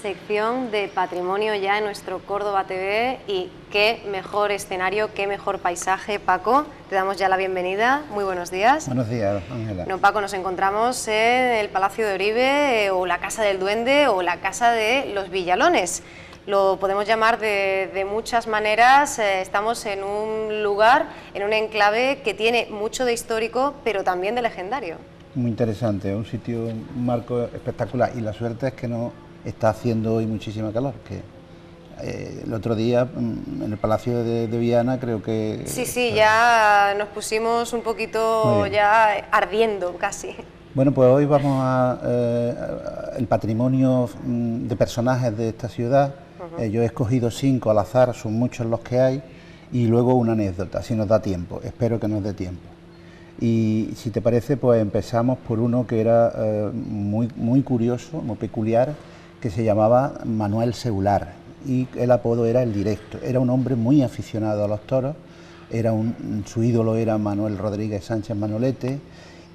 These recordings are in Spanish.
sección de patrimonio ya en nuestro Córdoba TV y qué mejor escenario, qué mejor paisaje. Paco, te damos ya la bienvenida. Muy buenos días. Buenos días, Ángela. No, Paco, nos encontramos en el Palacio de Oribe o la Casa del Duende o la Casa de los Villalones. Lo podemos llamar de muchas maneras. Estamos en un lugar, en un enclave que tiene mucho de histórico, pero también de legendario. Muy interesante, un sitio, un marco espectacular, y la suerte es que no está haciendo hoy muchísima calor, que el otro día en el Palacio de Viana creo que... Sí, ya nos pusimos un poquito ya ardiendo casi. Bueno, pues hoy vamos a el patrimonio de personajes de esta ciudad. Yo he escogido 5 al azar, son muchos los que hay, y luego una anécdota, si nos da tiempo, espero que nos dé tiempo. Y si te parece, pues empezamos por uno que era muy curioso, muy peculiar, que se llamaba Manuel Segular, y el apodo era El Directo. Era un hombre muy aficionado a los toros, su ídolo era Manuel Rodríguez Sánchez Manolete,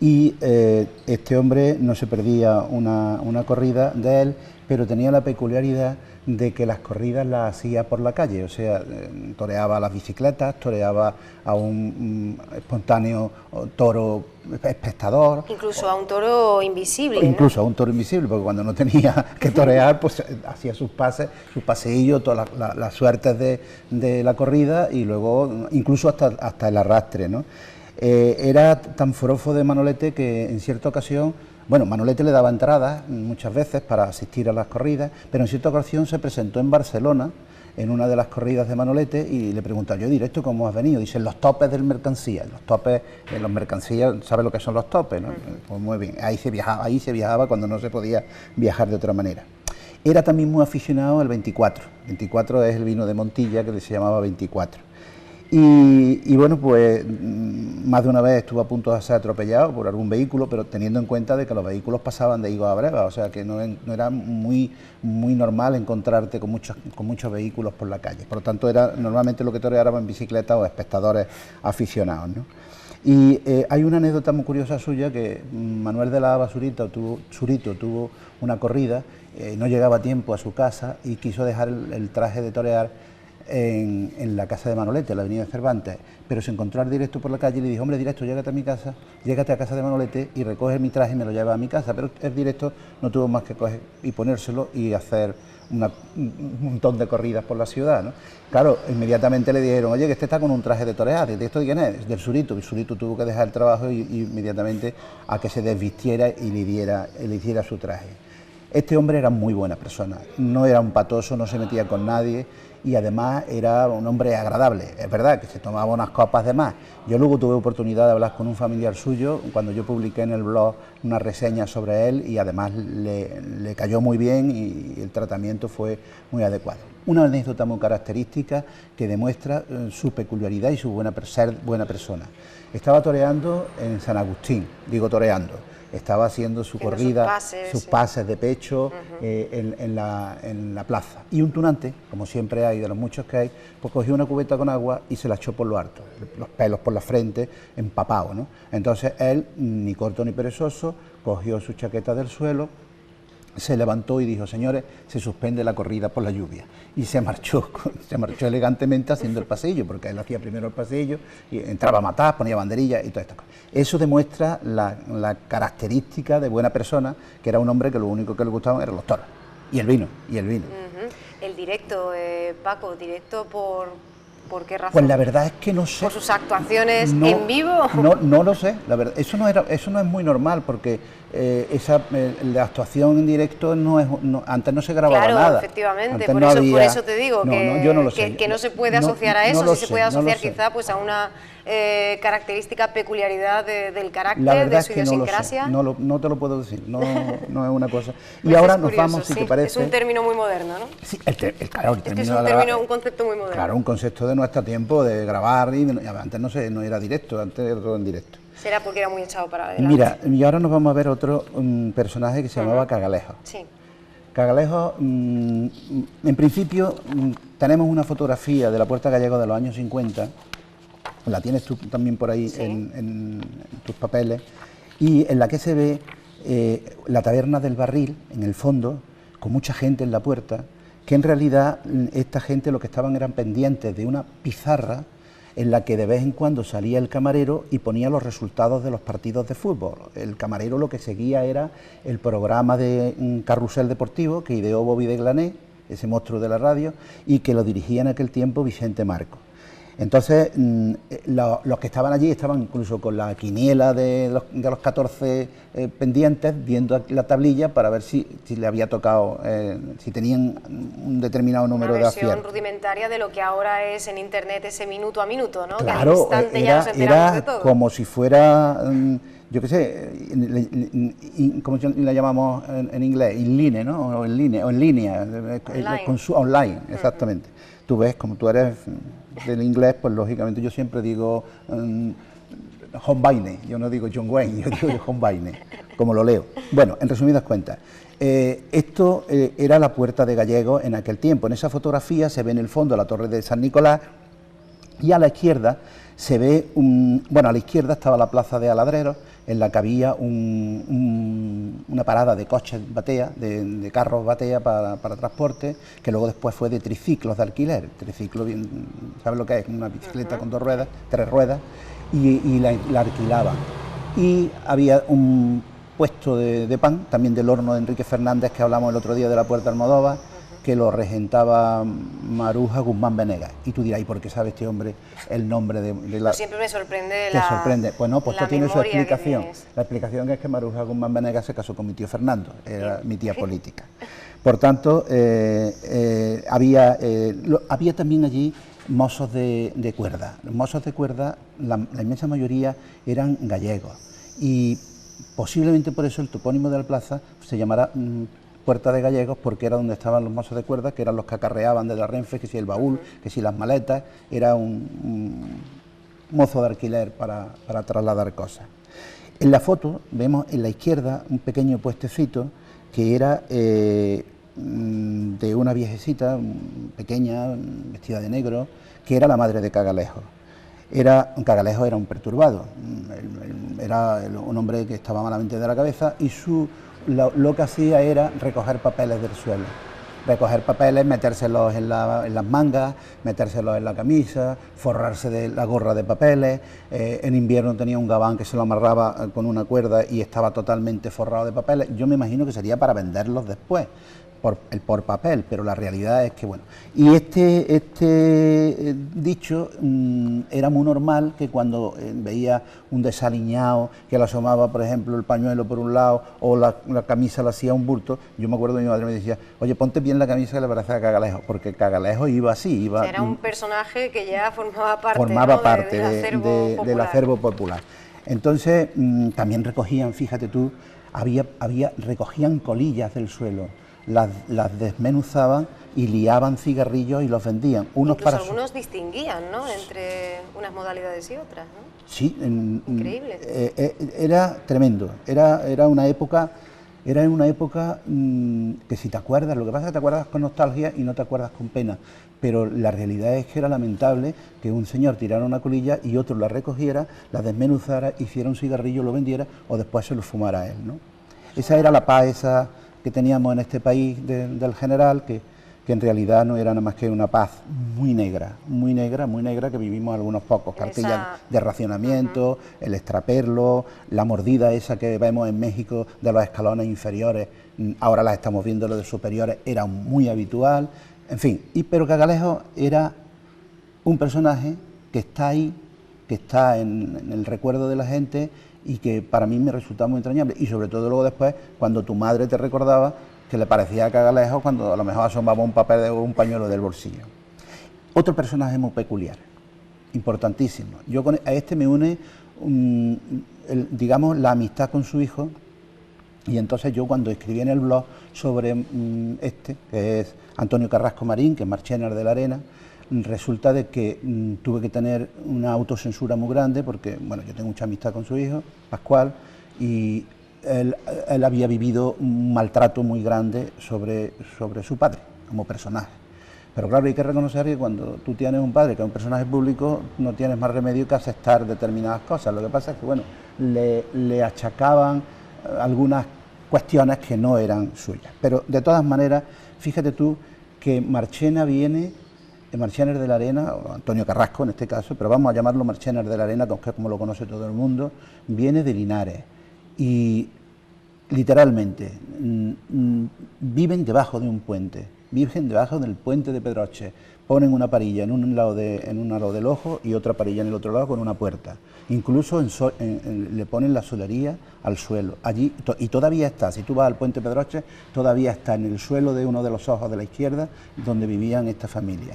y este hombre no se perdía una corrida de él, pero tenía la peculiaridad de que las corridas las hacía por la calle, o sea, toreaba las bicicletas, toreaba a un espontáneo toro espectador. Incluso a un toro invisible, incluso ¿no? A un toro invisible, porque cuando no tenía que torear, pues hacía sus paseillos, todas las suertes de la corrida, y luego incluso hasta el arrastre, ¿no? Era tan forofo de Manolete que en cierta ocasión, bueno, Manolete le daba entradas muchas veces para asistir a las corridas, pero en cierta ocasión se presentó en Barcelona en una de las corridas de Manolete y le preguntaba: yo, Directo, ¿cómo has venido? Dicen, los topes del mercancía. Los topes, los mercancías, ¿sabes lo que son los topes, no? Pues muy bien, ahí se viajaba cuando no se podía viajar de otra manera. Era también muy aficionado al 24. 24 es el vino de Montilla, que se llamaba 24. Y bueno, pues más de una vez estuvo a punto de ser atropellado por algún vehículo, pero teniendo en cuenta de que los vehículos pasaban de Higo a Breva, o sea que no era muy normal encontrarte con muchos vehículos por la calle. Por lo tanto, era normalmente lo que toreaban en bicicleta o espectadores aficionados, ¿no? Y hay una anécdota muy curiosa suya, que Manuel de la Basurito tuvo una corrida, no llegaba a tiempo a su casa y quiso dejar el traje de torear en la casa de Manolete, en la avenida Cervantes, pero se encontró al Directo por la calle y le dijo: hombre, Directo, llégate a mi casa, llégate a casa de Manolete y recoge mi traje y me lo lleva a mi casa. Pero el Directo no tuvo más que coger y ponérselo y hacer un montón de corridas por la ciudad, ¿no? Claro, inmediatamente le dijeron: oye, que este está con un traje de torear. ¿Y esto de quién es? Del Surito. El Surito tuvo que dejar el trabajo y inmediatamente a que se desvistiera y le hiciera su traje. Este hombre era muy buena persona, no era un patoso, no se metía con nadie, y además era un hombre agradable. Es verdad que se tomaba unas copas de más. Yo luego tuve oportunidad de hablar con un familiar suyo cuando yo publiqué en el blog una reseña sobre él, y además le cayó muy bien y el tratamiento fue muy adecuado. Una anécdota muy característica que demuestra su peculiaridad y su ser buena persona. Estaba toreando en San Agustín, digo toreando. Estaba haciendo su corrida, sus pases de pecho en la plaza. Y un tunante, como siempre hay, de los muchos que hay, pues cogió una cubeta con agua y se la echó por lo alto, los pelos por la frente, empapado, ¿no? Entonces él, ni corto ni perezoso, cogió su chaqueta del suelo, se levantó y dijo: señores, se suspende la corrida por la lluvia, y se marchó elegantemente haciendo el pasillo, porque él hacía primero el pasillo y entraba a matar, ponía banderillas y todas estas cosas. Eso demuestra la característica de buena persona, que era un hombre que lo único que le gustaban eran los toros y el vino. El Directo, Paco, ¿Directo por qué razón? Pues la verdad es que no sé. ¿Por sus actuaciones en vivo? No lo sé, la verdad. Eso no es muy normal, porque la actuación en directo antes no se grababa nada. Claro, efectivamente, por eso te digo yo no lo sé. Que no se puede asociar a eso, se puede asociar quizá pues a una característica, peculiaridad del carácter, de su idiosincrasia. No te lo puedo decir, no es una cosa. Pues y ahora nos vamos, si te parece. Es un término muy moderno, ¿no? Sí, claro, es que es un concepto muy moderno. Claro, un concepto de nuestro tiempo, de grabar, y antes no era directo, antes era todo en directo. Será porque era muy echado para adelante. Mira, y ahora nos vamos a ver otro personaje que se llamaba Cagalejo. Sí. Cagalejo, en principio, tenemos una fotografía de la Puerta Gallego de los años 50, la tienes tú también por ahí en tus papeles, y en la que se ve la taberna del Barril, en el fondo, con mucha gente en la puerta, que en realidad esta gente lo que estaban eran pendientes de una pizarra en la que de vez en cuando salía el camarero y ponía los resultados de los partidos de fútbol. El camarero lo que seguía era el programa de Carrusel Deportivo que ideó Bobby de Glané, ese monstruo de la radio, y que lo dirigía en aquel tiempo Vicente Marcos. Entonces, los que estaban allí estaban incluso con la quiniela de los 14 pendientes, viendo la tablilla para ver si le había tocado, si tenían un determinado número de aciertos. Una versión rudimentaria de lo que ahora es en Internet ese minuto a minuto, ¿no? Claro, que al instante ya nos enteramos de todo. Como si fuera, yo qué sé, ¿cómo le llamamos en inglés? Inline, ¿no? O en línea, online, exactamente. Tú ves, como tú eres del inglés, pues lógicamente yo siempre digo John Wayne, yo no digo John Wayne, yo digo John Wayne, como lo leo. Bueno, en resumidas cuentas, esto era la Puerta de Gallegos en aquel tiempo. En esa fotografía se ve en el fondo la Torre de San Nicolás y a la izquierda se ve, bueno, a la izquierda estaba la Plaza de Aladreros, en la que había una parada de coches batea, de carros batea para transporte, que luego después fue de triciclos de alquiler. Triciclo, ¿sabes lo que es? Una bicicleta con 2 ruedas, 3 ruedas, y la alquilaban. Y había un puesto de pan, también del horno de Enrique Fernández, que hablamos el otro día de la Puerta Almodóvar, que lo regentaba Maruja Guzmán Venegas. Y tú dirás, ¿y por qué sabe este hombre el nombre de la...? Siempre me sorprende ¿Te sorprende? Pues no, pues esto tiene su explicación. Que la explicación es que Maruja Guzmán Venegas se casó con mi tío Fernando, era mi tía política. Por tanto, había también allí mozos de cuerda. Los mozos de cuerda, la inmensa mayoría eran gallegos. Y posiblemente por eso el topónimo de la plaza se llamará Puerta de Gallegos, porque era donde estaban los mozos de cuerda, que eran los que acarreaban de la Renfe, que si el baúl, que si las maletas, era un mozo de alquiler para trasladar cosas. En la foto vemos en la izquierda un pequeño puestecito que era de una viejecita pequeña, vestida de negro, que era la madre de Cagalejo. Cagalejo era un perturbado, era un hombre que estaba malamente de la cabeza y lo que hacía era recoger papeles del suelo. Recoger papeles, metérselos en las mangas, metérselos en la camisa, forrarse de la gorra de papeles. En invierno tenía un gabán que se lo amarraba con una cuerda y estaba totalmente forrado de papeles. Yo me imagino que sería para venderlos después, por papel, pero la realidad es que, bueno, y este dicho era muy normal, que cuando veía un desaliñado que le asomaba, por ejemplo, el pañuelo por un lado o la camisa le hacía un bulto, yo me acuerdo de mi madre me decía, oye, ponte bien la camisa que le parece a Cagalejo, porque Cagalejo iba así, o sea, era un personaje que ya formaba parte, del acervo popular. Entonces, también recogían, fíjate tú, recogían colillas del suelo, las desmenuzaban y liaban cigarrillos y los vendían. Incluso algunos distinguían, ¿no?, entre unas modalidades y otras, ¿no? Sí, increíble. Era tremendo. Era una época que, si te acuerdas, lo que pasa es que te acuerdas con nostalgia y no te acuerdas con pena, pero la realidad es que era lamentable que un señor tirara una colilla y otro la recogiera, la desmenuzara, hiciera un cigarrillo, lo vendiera o después se lo fumara él, ¿no? Esa era la paz que teníamos en este país del general, que en realidad no era nada más que una paz muy negra, que vivimos algunos pocos. Cartillas de racionamiento, el extraperlo, la mordida esa que vemos en México de los escalones inferiores, ahora las estamos viendo los de superiores, era muy habitual, en fin. Pero Cagalejo era un personaje que está ahí, que está en el recuerdo de la gente, y que para mí me resultaba muy entrañable, y sobre todo luego después, cuando tu madre te recordaba que le parecía a Cagalejo cuando a lo mejor asomaba un papel o un pañuelo del bolsillo. Otro personaje muy peculiar, importantísimo. A este me une, digamos, la amistad con su hijo, y entonces yo, cuando escribí en el blog sobre que es Antonio Carrasco Marín, que es Marchener de la Arena, resulta de que tuve que tener una autocensura muy grande, porque, bueno, yo tengo mucha amistad con su hijo, Pascual, y él había vivido un maltrato muy grande sobre su padre, como personaje. Pero claro, hay que reconocer que cuando tú tienes un padre que es un personaje público, no tienes más remedio que aceptar determinadas cosas. Lo que pasa es que, bueno, le achacaban algunas cuestiones que no eran suyas. Pero de todas maneras, fíjate tú que Marchena viene, Marchener de la Arena, o Antonio Carrasco en este caso, pero vamos a llamarlo Marchener de la Arena, que es como lo conoce todo el mundo, viene de Linares y literalmente viven debajo de un puente, viven debajo del puente de Pedroche, ponen una parilla en un lado del ojo y otra parilla en el otro lado con una puerta, incluso le ponen la solería al suelo, allí, y todavía está, si tú vas al puente Pedroche, todavía está en el suelo de uno de los ojos de la izquierda donde vivían esta familia.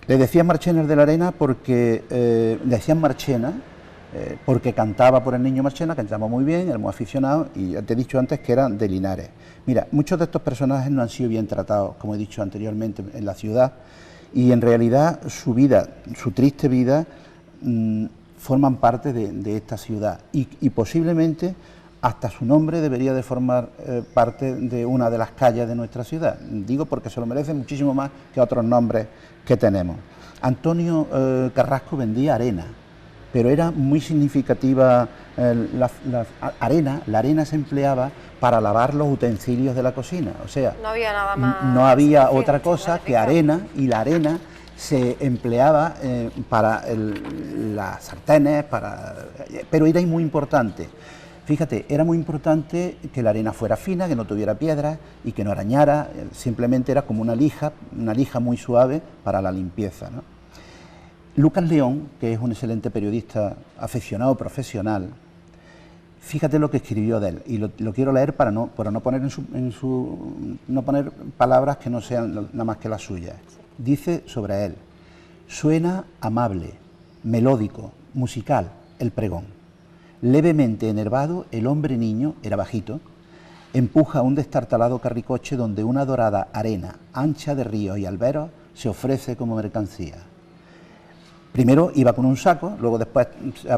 Le decían Marchener de la Arena porque, le decían Marchena, porque cantaba por el niño Marchena, cantaba muy bien, era muy aficionado, y ya te he dicho antes que eran de Linares. Mira, muchos de estos personajes no han sido bien tratados, como he dicho anteriormente, en la ciudad, y en realidad su vida, su triste vida, forman parte de esta ciudad, y posiblemente hasta su nombre debería de formar parte de una de las calles de nuestra ciudad. Digo porque se lo merece muchísimo más que otros nombres que tenemos. Antonio Carrasco vendía arena, pero era muy significativa la arena se empleaba para lavar los utensilios de la cocina, o sea, no había nada más, no había otra cosa que arena, y la arena se empleaba para las sartenes, pero era muy importante. Fíjate, era muy importante que la arena fuera fina, que no tuviera piedras y que no arañara, simplemente era como una lija muy suave para la limpieza, ¿no? Lucas León, que es un excelente periodista aficionado profesional, fíjate lo que escribió de él, y lo quiero leer para no poner no poner palabras que no sean nada más que las suyas. Dice sobre él: suena amable, melódico, musical, el pregón. Levemente enervado, el hombre niño, era bajito, empuja un destartalado carricoche donde una dorada arena, ancha de ríos y alberos, se ofrece como mercancía. Primero iba con un saco, luego después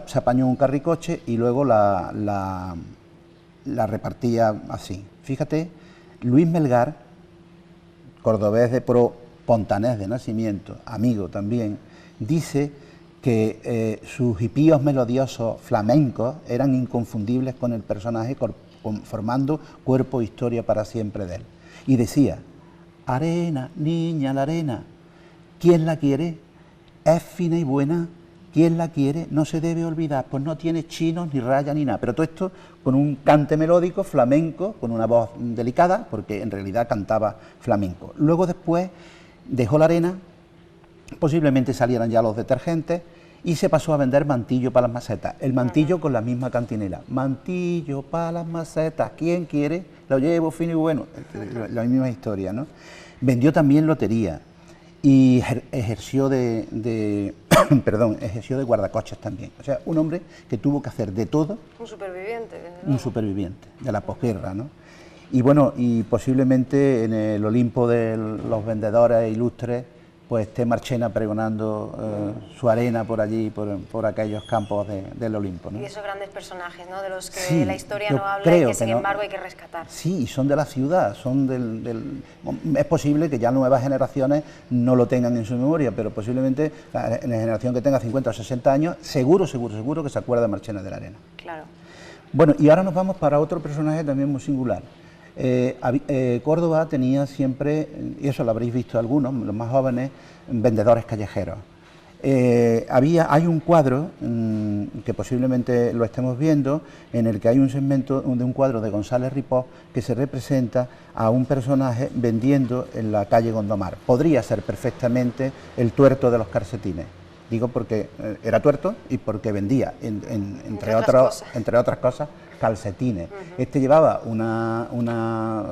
se apañó un carricoche y luego la repartía así. Fíjate, Luis Melgar, cordobés de pro, pontanés de nacimiento, amigo también, dice que sus hipíos melodiosos flamencos eran inconfundibles con el personaje, formando cuerpo e historia para siempre de él. Y decía: arena, niña, la arena, ¿quién la quiere? Es fina y buena, ¿quién la quiere? No se debe olvidar, pues no tiene chinos, ni rayas, ni nada. Pero todo esto con un cante melódico, flamenco, con una voz delicada, porque en realidad cantaba flamenco. Luego después dejó la arena, posiblemente salieran ya los detergentes, y se pasó a vender mantillo para las macetas. El mantillo con la misma cantinela. Mantillo para las macetas, ¿quién quiere? Lo llevo fino y bueno. La misma historia, ¿no? Vendió también lotería y ejerció de guardacoches también. O sea, un hombre que tuvo que hacer de todo. Un superviviente. Un superviviente de la posguerra, ¿no? Y bueno, y posiblemente en el Olimpo de los vendedores ilustres, pues esté Marchena pregonando su arena por allí, por aquellos campos del Olimpo, ¿no? Y esos grandes personajes, ¿no?, de los que sí, la historia no habla y que sin embargo hay que rescatar. Sí, y son de la ciudad, son es posible que ya nuevas generaciones no lo tengan en su memoria, pero posiblemente la generación que tenga 50 o 60 años, seguro que se acuerda de Marchena de la Arena. Claro. Bueno, y ahora nos vamos para otro personaje también muy singular. Córdoba tenía siempre, y eso lo habréis visto algunos, los más jóvenes, vendedores callejeros. Hay un cuadro que posiblemente lo estemos viendo, en el que hay un segmento de un cuadro de González Ripós que se representa a un personaje vendiendo en la calle Gondomar. Podría ser perfectamente el tuerto de los calcetines. Digo porque era tuerto y porque vendía, entre otras cosas, calcetines. Este llevaba una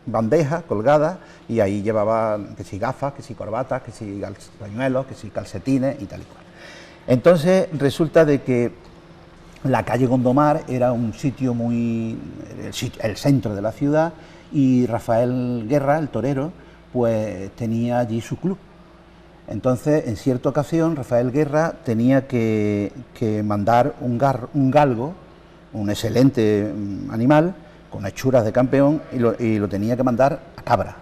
bandeja colgada y ahí llevaba que si gafas, que si corbatas, que si pañuelos, que si calcetines y tal y cual. Entonces resulta de que la calle Gondomar era un sitio el centro de la ciudad, y Rafael Guerra, el torero, pues tenía allí su club. Entonces, en cierta ocasión, Rafael Guerra tenía que mandar un galgo, un excelente animal, con hechuras de campeón, y lo tenía que mandar a Cabra.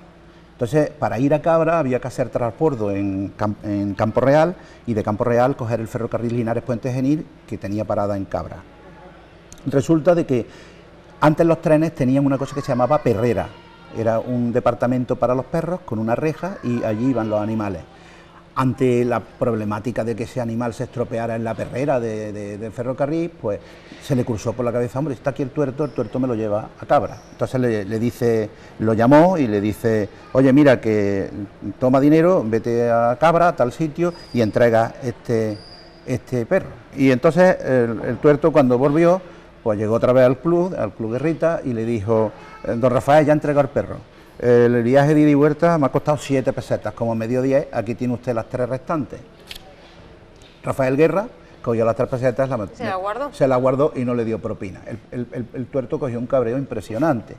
Entonces, para ir a Cabra había que hacer transbordo en Campo Real, y de Campo Real coger el ferrocarril Linares Puente Genil, que tenía parada en Cabra. Resulta de que Antes los trenes tenían una cosa que se llamaba perrera, era un departamento para los perros con una reja y allí iban los animales. Ante la problemática de que ese animal se estropeara en la perrera del ferrocarril, pues se le cruzó por la cabeza, hombre, está aquí el tuerto me lo lleva a Cabra. Entonces le dice, lo llamó y le dice, oye, mira, que toma dinero, vete a Cabra, a tal sitio, y entrega este perro. Y entonces el tuerto, cuando volvió, pues llegó otra vez al club Guerrita, y le dijo, don Rafael, ya entregó el perro. El viaje de ida y vuelta me ha costado 7 pesetas, como me dio 10, aquí tiene usted las 3 restantes. Rafael Guerra cogió las 3 pesetas, se la guardó y no le dio propina. El tuerto cogió un cabreo impresionante.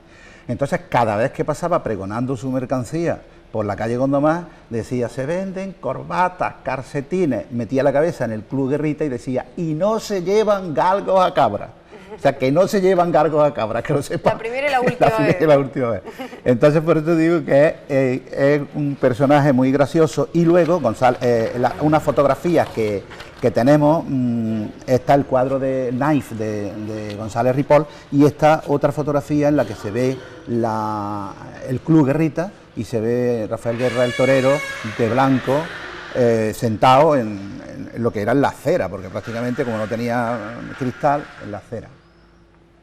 Entonces, cada vez que pasaba pregonando su mercancía por la calle Gondomar, decía, se venden corbatas, calcetines, metía la cabeza en el Club Guerrita y decía, y no se llevan galgos a Cabra. O sea, que no se llevan galgos a Cabra, que lo sepa. La primera y la última vez. Entonces, por eso digo que es un personaje muy gracioso. Y luego, unas fotografías que tenemos, está el cuadro de Knife de González Ripoll, y está otra fotografía en la que se ve el Club Guerrita y se ve Rafael Guerra, el torero, de blanco, sentado en lo que era en la acera, porque prácticamente, como no tenía cristal, en la acera.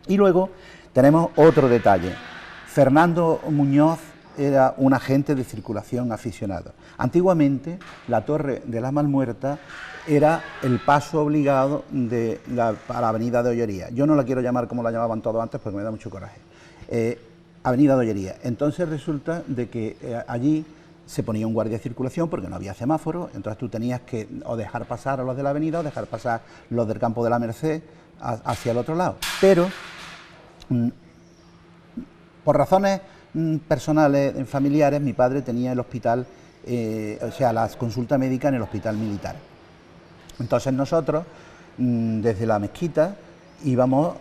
Y luego tenemos otro detalle. Fernando Muñoz era un agente de circulación aficionado. Antiguamente, la Torre de la Malmuerta era el paso obligado a la Avenida de Ollería. Yo no la quiero llamar como la llamaban todos antes porque me da mucho coraje. Avenida de Ollería. Entonces resulta de que allí se ponía un guardia de circulación porque no había semáforo, entonces tú tenías que o dejar pasar a los de la avenida o dejar pasar los del campo de la Merced hacia el otro lado. Pero por razones personales, familiares, mi padre tenía el hospital, o sea, la consulta médica en el hospital militar. Entonces nosotros, desde la mezquita, íbamos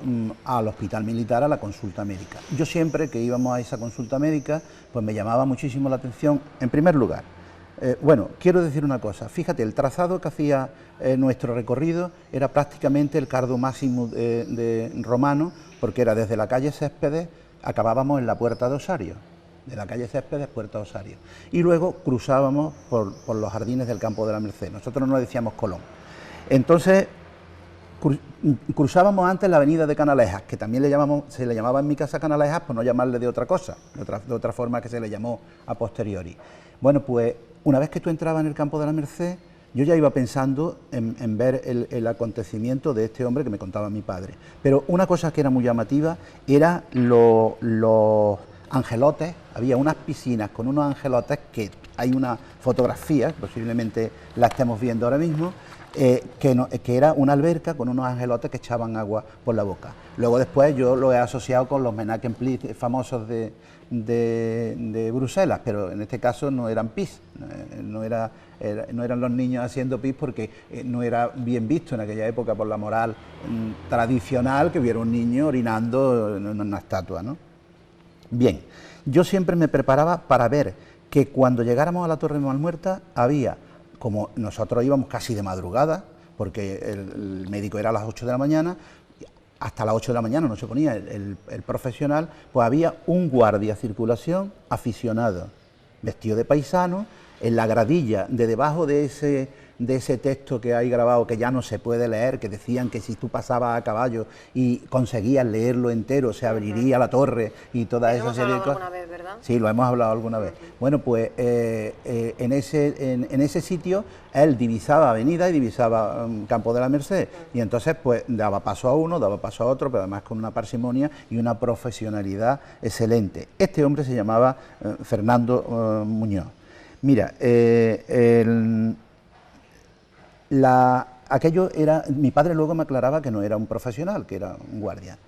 al hospital militar a la consulta médica. Yo siempre que íbamos a esa consulta médica, pues me llamaba muchísimo la atención, en primer lugar, bueno, quiero decir una cosa, fíjate, el trazado que hacía nuestro recorrido era prácticamente el cardo máximo de romano, porque era desde la calle Céspedes, acabábamos en la Puerta de Osario, de la calle Céspedes, Puerta de Osario, y luego cruzábamos por los jardines del campo de la Merced, nosotros no decíamos Colón. Entonces, cruzábamos antes la avenida de Canalejas, que también se le llamaba en mi casa Canalejas, por no llamarle de otra cosa, de otra forma que se le llamó a posteriori. Bueno, pues una vez que tú entrabas en el campo de la Merced, yo ya iba pensando en ver el acontecimiento de este hombre que me contaba mi padre. Pero una cosa que era muy llamativa era los angelotes, había unas piscinas con unos angelotes que hay una fotografía, posiblemente la estemos viendo ahora mismo, que era una alberca con unos angelotes que echaban agua por la boca. Luego después yo lo he asociado con los Menakenplis famosos de Bruselas, pero en este caso no eran pis, no eran los niños haciendo pis porque no era bien visto en aquella época por la moral tradicional que hubiera un niño orinando en una estatua, ¿no? Bien, yo siempre me preparaba para ver que cuando llegáramos a la Torre de Malmuerta había, como nosotros íbamos casi de madrugada, porque el médico era a las 8 de la mañana, hasta las 8 de la mañana no se ponía el profesional, pues había un guardia de circulación aficionado, vestido de paisano, en la gradilla de debajo de ese texto que hay grabado, que ya no se puede leer, que decían que si tú pasabas a caballo y conseguías leerlo entero, se abriría la torre y toda esa serie de cosas. Vez, ¿verdad? Sí, lo hemos hablado alguna vez. Bueno, pues en ese sitio él divisaba avenida y divisaba Campo de la Merced, y entonces pues daba paso a uno, daba paso a otro, pero además con una parsimonia y una profesionalidad excelente. Este hombre se llamaba Fernando Muñoz. Mira, aquello era, mi padre luego me aclaraba que no era un profesional, que era un guardia.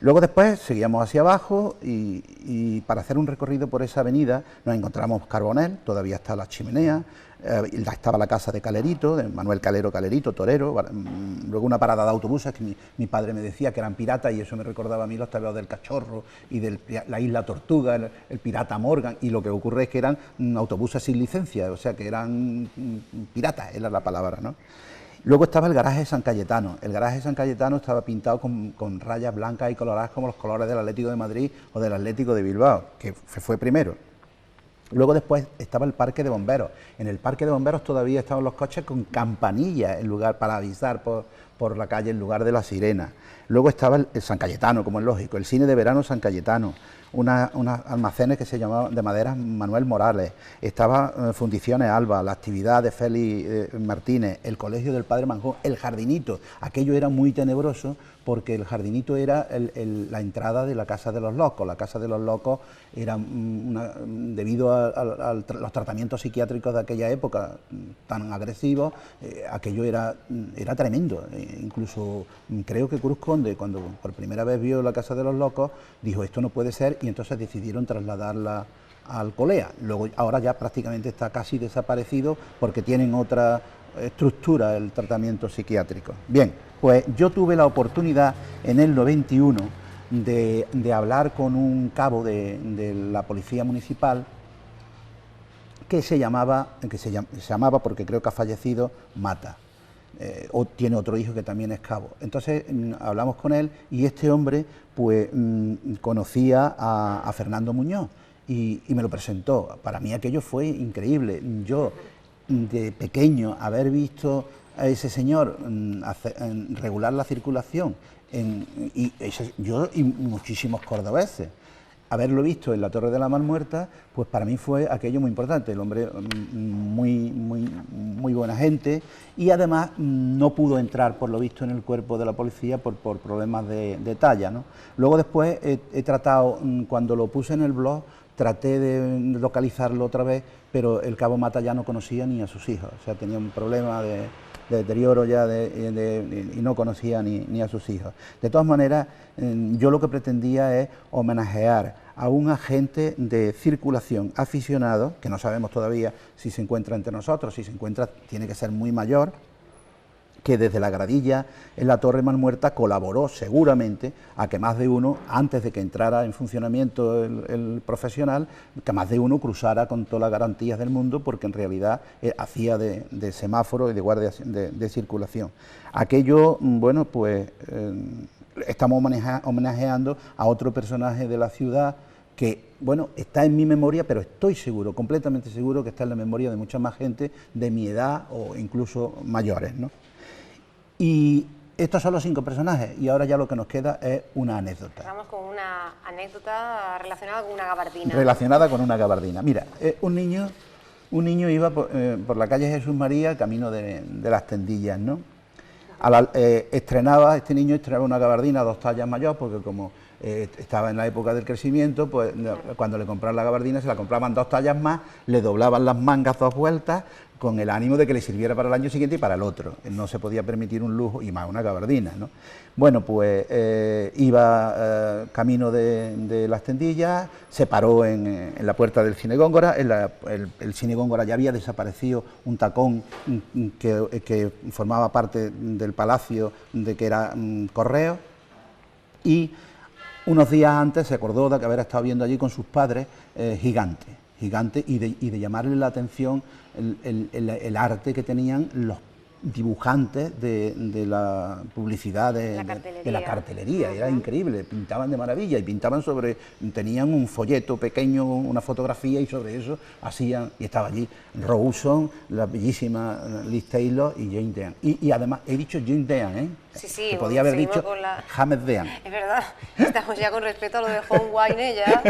Luego después seguíamos hacia abajo y para hacer un recorrido por esa avenida nos encontramos Carbonel, todavía está la chimenea, estaba la casa de Calerito, de Manuel Calerito, torero, luego una parada de autobuses que mi padre me decía que eran piratas y eso me recordaba a mí los tableros del Cachorro y de la Isla Tortuga, el pirata Morgan, y lo que ocurre es que eran autobuses sin licencia, o sea que eran piratas, era la palabra, ¿no? Luego estaba el garaje de San Cayetano. El garaje de San Cayetano estaba pintado con rayas blancas y coloradas como los colores del Atlético de Madrid o del Atlético de Bilbao, que fue primero. Luego después estaba el parque de bomberos. En el parque de bomberos todavía estaban los coches con campanillas en lugar para avisar por la calle en lugar de la sirena. Luego estaba el San Cayetano, como es lógico, el cine de verano San Cayetano, unos almacenes que se llamaban de maderas Manuel Morales, estaba Fundiciones Alba, la actividad de Félix Martínez, el colegio del Padre Manjón, el jardinito. Aquello era muy tenebroso porque el jardinito era la entrada de la Casa de los Locos. La Casa de los Locos era, debido a los tratamientos psiquiátricos de aquella época tan agresivos, aquello era tremendo. Incluso creo que Cruz Conde, cuando por primera vez vio la Casa de los Locos, dijo esto no puede ser, y entonces decidieron trasladarla al Colea. Luego, ahora ya prácticamente está casi desaparecido porque tienen otra estructura el tratamiento psiquiátrico. Bien, pues yo tuve la oportunidad en el 91 de hablar con un cabo de la Policía Municipal que se llamaba porque creo que ha fallecido, Mata. O tiene otro hijo que también es cabo. Entonces hablamos con él y este hombre pues conocía a Fernando Muñoz y me lo presentó. Para mí aquello fue increíble. Yo de pequeño haber visto a ese señor regular la circulación yo y muchísimos cordobeses haberlo visto en la Torre de la Mar Muerta, pues para mí fue aquello muy importante. El hombre muy buena gente, y además no pudo entrar, por lo visto, en el cuerpo de la policía por problemas de talla, ¿no? Luego después he tratado, cuando lo puse en el blog, traté de localizarlo otra vez, pero el cabo Mata ya no conocía ni a sus hijos, o sea, tenía un problema de deterioro ya y no conocía ni a sus hijos. De todas maneras, yo lo que pretendía es homenajear a un agente de circulación aficionado, que no sabemos todavía si se encuentra entre nosotros, si se encuentra tiene que ser muy mayor, que desde la gradilla en la Torre Malmuerta colaboró seguramente a que más de uno, antes de que entrara en funcionamiento el profesional, que más de uno cruzara con todas las garantías del mundo, porque en realidad hacía de semáforo y de guardia de circulación. Aquello, bueno, pues estamos homenajeando a otro personaje de la ciudad que, bueno, está en mi memoria, pero estoy seguro, completamente seguro, que está en la memoria de mucha más gente de mi edad o incluso mayores, ¿no? Y estos son los 5 personajes, y ahora ya lo que nos queda es una anécdota. Vamos con una anécdota relacionada con una gabardina. Relacionada con una gabardina. Mira, un niño iba por la calle Jesús María, camino de las Tendillas, ¿no? Este niño estrenaba una gabardina 2 tallas mayor, porque como estaba en la época del crecimiento, pues cuando le compraban la gabardina se la compraban 2 tallas más, le doblaban las mangas 2 vueltas, con el ánimo de que le sirviera para el año siguiente y para el otro. No se podía permitir un lujo, y más una gabardina, ¿no? Bueno, pues iba camino de las Tendillas, se paró en la puerta del Cine Góngora. El Cine Góngora ya había desaparecido un tacón que formaba parte del palacio, de que era Correo, y unos días antes se acordó de haber estado viendo allí con sus padres Gigante, y de llamarle la atención el arte que tenían los dibujantes de la publicidad de la cartelería. Era increíble, pintaban de maravilla, y pintaban tenían un folleto pequeño, una fotografía, y sobre eso hacían, y estaba allí Rawson, la bellísima Liz Taylor y Jane Dean. Y además, he dicho Jane Dean, ¿eh? Sí, que podía haber dicho James Dean. Es verdad, estamos ya con respecto a lo de Home Wine, ya.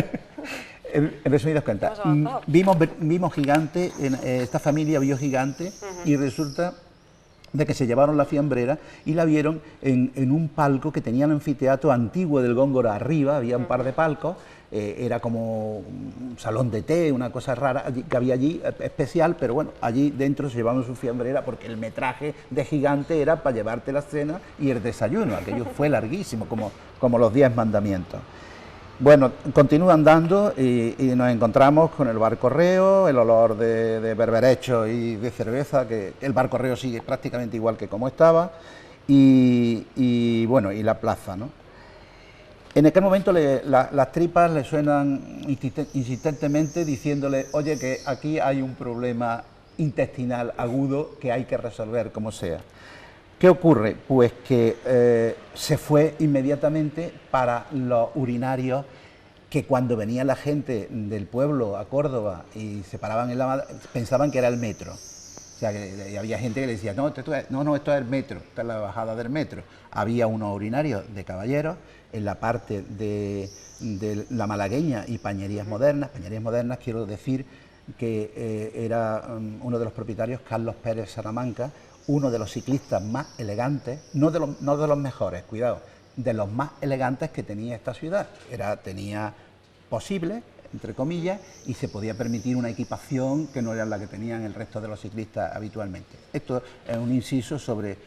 En resumidas cuentas, vimos Gigante, esta familia vio Gigante, y resulta de que se llevaron la fiambrera y la vieron en un palco que tenía el anfiteatro antiguo del Góngora arriba. Había un par de palcos, era como un salón de té, una cosa rara que había allí, especial, pero bueno, allí dentro se llevaban su fiambrera, porque el metraje de Gigante era para llevarte la cena y el desayuno. Aquello fue larguísimo, como los 10 mandamientos. Bueno, continúa andando y nos encontramos con el Bar Correo, el olor de berberecho y de cerveza, que el Bar Correo sigue prácticamente igual que como estaba, y bueno, y la plaza, ¿no? En aquel momento las tripas le suenan insistentemente diciéndole: oye, que aquí hay un problema intestinal agudo que hay que resolver como sea. ¿Qué ocurre? Pues que se fue inmediatamente para los urinarios, que cuando venía la gente del pueblo a Córdoba y se paraban en pensaban que era el metro. O sea, que había gente que le decía, no, esto es el metro, esta es la bajada del metro. Había unos urinarios de caballeros en la parte de la Malagueña y Pañerías Modernas. Pañerías Modernas, quiero decir que era uno de los propietarios, Carlos Pérez Salamanca, uno de los ciclistas más elegantes, no de los mejores, cuidado, de los más elegantes que tenía esta ciudad. Tenía posible, entre comillas, y se podía permitir una equipación que no era la que tenían el resto de los ciclistas habitualmente. Esto es un inciso sobre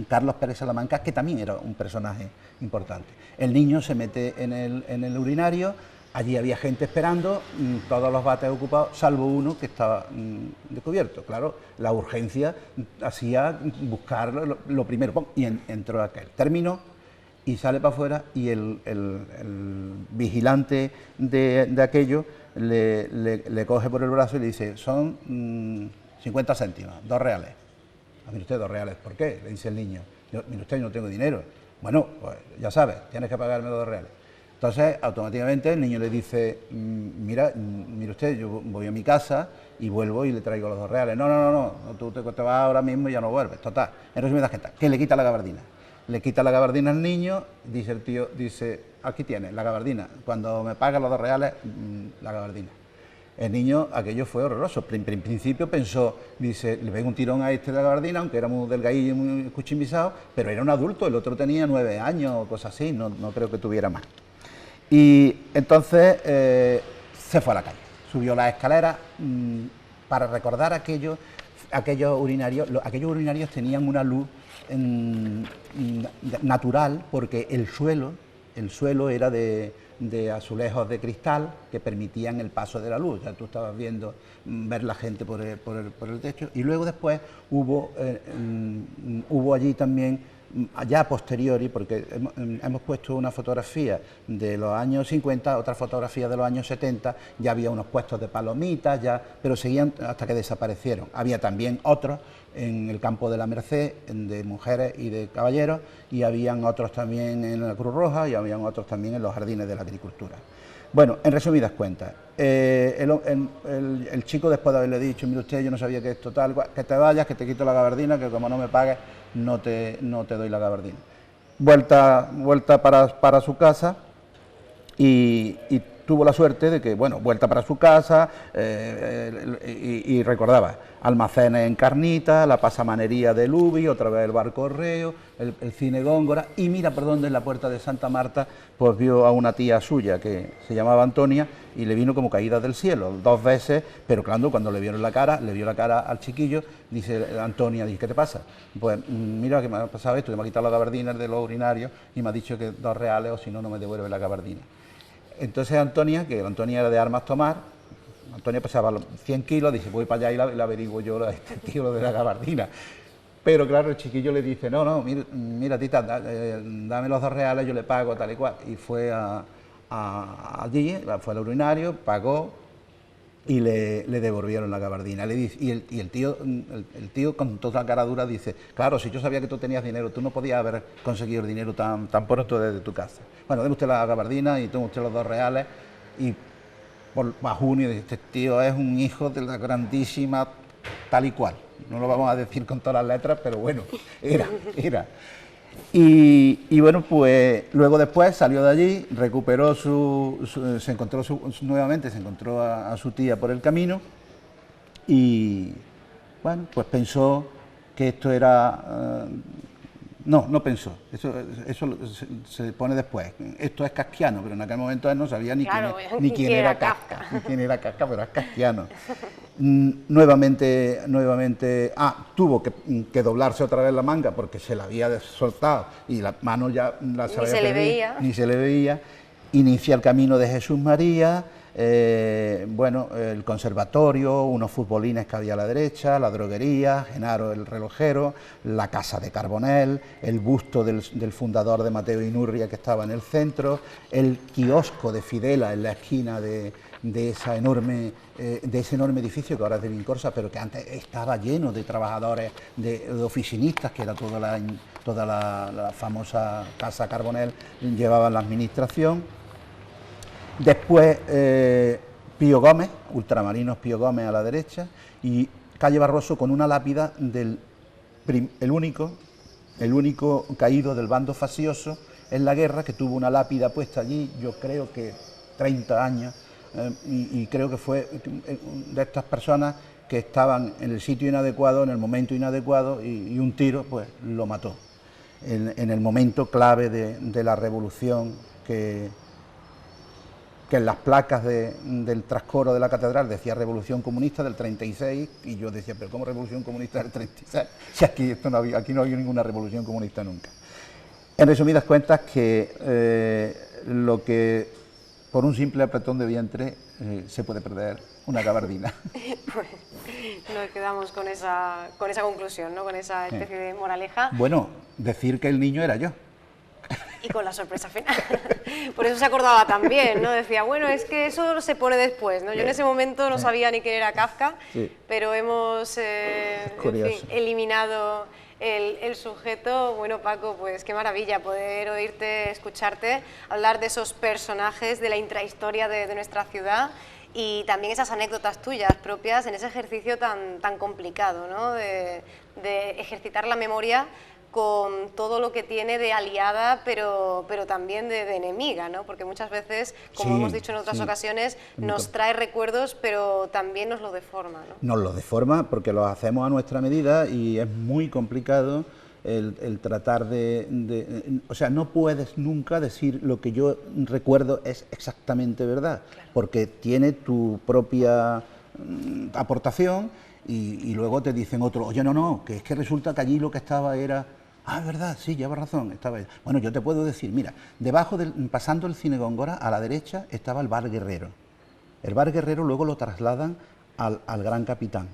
Carlos Pérez Salamanca, que también era un personaje importante. El niño se mete en el urinario, allí había gente esperando, todos los váteres ocupados, salvo uno que estaba descubierto. Claro, la urgencia hacía buscar lo primero, y entró aquel. Terminó y sale para afuera, y el vigilante de aquello le coge por el brazo y le dice, son 50 céntimos, 2 reales. Mire usted, 2 reales, ¿por qué? Le dice el niño. Mire usted, yo no tengo dinero. Bueno, pues ya sabes, tienes que pagarme 2 reales. Entonces, automáticamente el niño le dice, mire usted, yo voy a mi casa y vuelvo y le traigo los 2 reales. No, tú te vas ahora mismo y ya no vuelves. Total, en resumidas cuentas, que le quita la gabardina. Le quita la gabardina al niño, dice el tío, aquí tienes la gabardina, cuando me pagas los 2 reales, la gabardina. El niño, aquello fue horroroso. En principio pensó, dice, le pego un tirón a este de la gabardina, aunque era muy delgadillo y muy cuchimbizado, pero era un adulto, el otro tenía 9 años o cosas así, no creo que tuviera más. Y entonces se fue a la calle, subió las escaleras para recordar aquellos urinarios. Aquellos urinarios tenían una luz natural, porque el suelo era de azulejos de cristal que permitían el paso de la luz. Ya tú estabas viendo ver la gente por el techo, y luego después hubo allí también, ya a posteriori, porque hemos puesto una fotografía de los años 50, otra fotografía de los años 70, ya había unos puestos de palomitas, pero seguían hasta que desaparecieron. Había también otros en el campo de la Merced, de mujeres y de caballeros, y habían otros también en la Cruz Roja, y habían otros también en los jardines de la agricultura. Bueno, en resumidas cuentas, el chico, después de haberle dicho, mire usted, yo no sabía que esto tal, que te vayas, que te quito la gabardina, que como no me pagues, no te doy la gabardina. Vuelta para su casa, y tuvo la suerte de que, bueno, vuelta para su casa, y recordaba, almacenes en Carnita, la pasamanería de Lubi, otra vez el Bar Correo, el cine Góngora, y mira por dónde, en la puerta de Santa Marta, pues vio a una tía suya que se llamaba Antonia, y le vino como caída del cielo, 2 veces, pero claro, cuando le vio la cara al chiquillo, dice Antonia, dice, ¿qué te pasa? Pues mira que me ha pasado esto, que me ha quitado la gabardina de los urinarios, y me ha dicho que 2 reales, o si no, no me devuelve la gabardina. Entonces Antonia, que Antonia era de Armas Tomar, Antonia pesaba 100 kilos, dice, voy para allá y la averiguo yo a este tío lo de la gabardina. Pero claro, el chiquillo le dice, no, mira tita, dame los 2 reales, yo le pago, tal y cual. Y fue allí, fue al urinario, pagó y le devolvieron la gabardina. Y el tío con toda la cara dura dice, claro, si yo sabía que tú tenías dinero, tú no podías haber conseguido el dinero tan pronto desde tu casa. Bueno, deme usted la gabardina y tome usted los 2 reales, y por junio dice, este tío es un hijo de la grandísima tal y cual. No lo vamos a decir con todas las letras, pero bueno, era. Y bueno, pues luego después salió de allí, recuperó nuevamente se encontró a su tía por el camino, y bueno, pues pensó que esto era... No pensó, eso se pone después. Esto es kafkiano, pero en aquel momento él no sabía ni quién era Kafka. Ni quién era Kafka, pero es kafkiano. Nuevamente, tuvo que doblarse otra vez la manga porque se la había soltado y la mano ya la se había perdido, ni se le veía. Inicia el camino de Jesús María. El conservatorio, unos futbolines que había a la derecha, la droguería, Genaro el relojero, la casa de Carbonell, el busto del fundador de Mateo Inurria que estaba en el centro, el kiosco de Fidela en la esquina de ese enorme edificio que ahora es de Vincorsa, pero que antes estaba lleno de trabajadores, de oficinistas, que era toda la famosa Casa Carbonell, llevaban la administración. Después Pío Gómez, Ultramarinos Pío Gómez a la derecha, y calle Barroso con una lápida el único caído del bando faccioso en la guerra, que tuvo una lápida puesta allí, yo creo que 30 años, y creo que fue de estas personas que estaban en el sitio inadecuado, en el momento inadecuado, y un tiro pues lo mató, en el momento clave de la revolución, que en las placas del trascoro de la catedral decía Revolución Comunista del 36, y yo decía, pero ¿cómo Revolución Comunista del 36? Si aquí no había ninguna revolución comunista nunca. En resumidas cuentas, que lo que por un simple apretón de vientre se puede perder una gabardina. Pues nos quedamos con esa conclusión, ¿no? Con esa especie de moraleja. Bueno, decir que el niño era yo. Y con la sorpresa final. Por eso se acordaba también, ¿no? Decía, bueno, es que eso se pone después, ¿no? Yo en ese momento no sabía ni quién era Kafka, sí, pero hemos en fin, eliminado el sujeto. Bueno, Paco, pues qué maravilla poder oírte, escucharte, hablar de esos personajes, de la intrahistoria de nuestra ciudad, y también esas anécdotas tuyas propias en ese ejercicio tan complicado, ¿no? De ejercitar la memoria con todo lo que tiene de aliada, pero también de enemiga, ¿no? Porque muchas veces, como hemos dicho en otras ocasiones, nos trae recuerdos, pero también nos lo deforma, ¿no? Nos lo deforma porque lo hacemos a nuestra medida, y es muy complicado el tratar o sea, no puedes nunca decir lo que yo recuerdo es exactamente verdad, claro, porque tiene tu propia aportación, y luego te dicen otro, oye, no, que es que resulta que allí lo que estaba era... Ah, es verdad, sí, llevas razón, estaba... Bueno, yo te puedo decir, mira, pasando el Cine Góngora, a la derecha estaba el Bar Guerrero. El Bar Guerrero luego lo trasladan al Gran Capitán.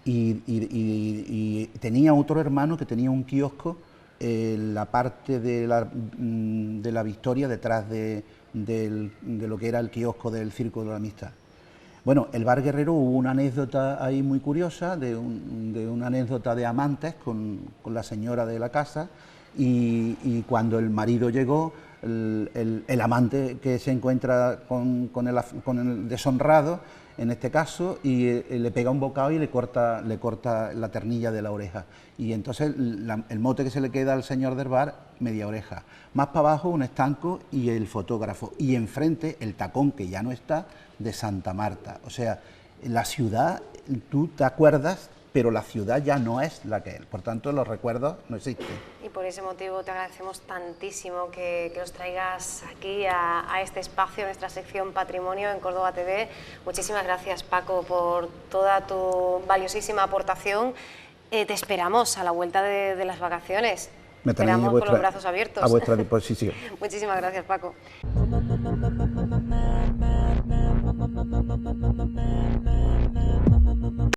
Y tenía otro hermano que tenía un kiosco en la parte de la Victoria, detrás de lo que era el kiosco del Circo de la Amistad. Bueno, el Bar Guerrero, hubo una anécdota ahí muy curiosa, de una anécdota de amantes con la señora de la casa, y cuando el marido llegó, el amante que se encuentra con el deshonrado, en este caso, y le pega un bocado y le corta la ternilla de la oreja. Y entonces el mote que se le queda al señor del bar, media oreja. Más para abajo un estanco y el fotógrafo. Y enfrente el tacón, que ya no está, de Santa Marta. O sea, la ciudad, tú te acuerdas, pero la ciudad ya no es la que es. Por tanto, los recuerdos no existen. Y por ese motivo te agradecemos tantísimo que nos traigas aquí a este espacio, a nuestra sección Patrimonio en Córdoba TV. Muchísimas gracias, Paco, por toda tu valiosísima aportación. Te esperamos a la vuelta de las vacaciones. Me tenéis esperamos con los brazos abiertos. A vuestra disposición. Muchísimas gracias, Paco.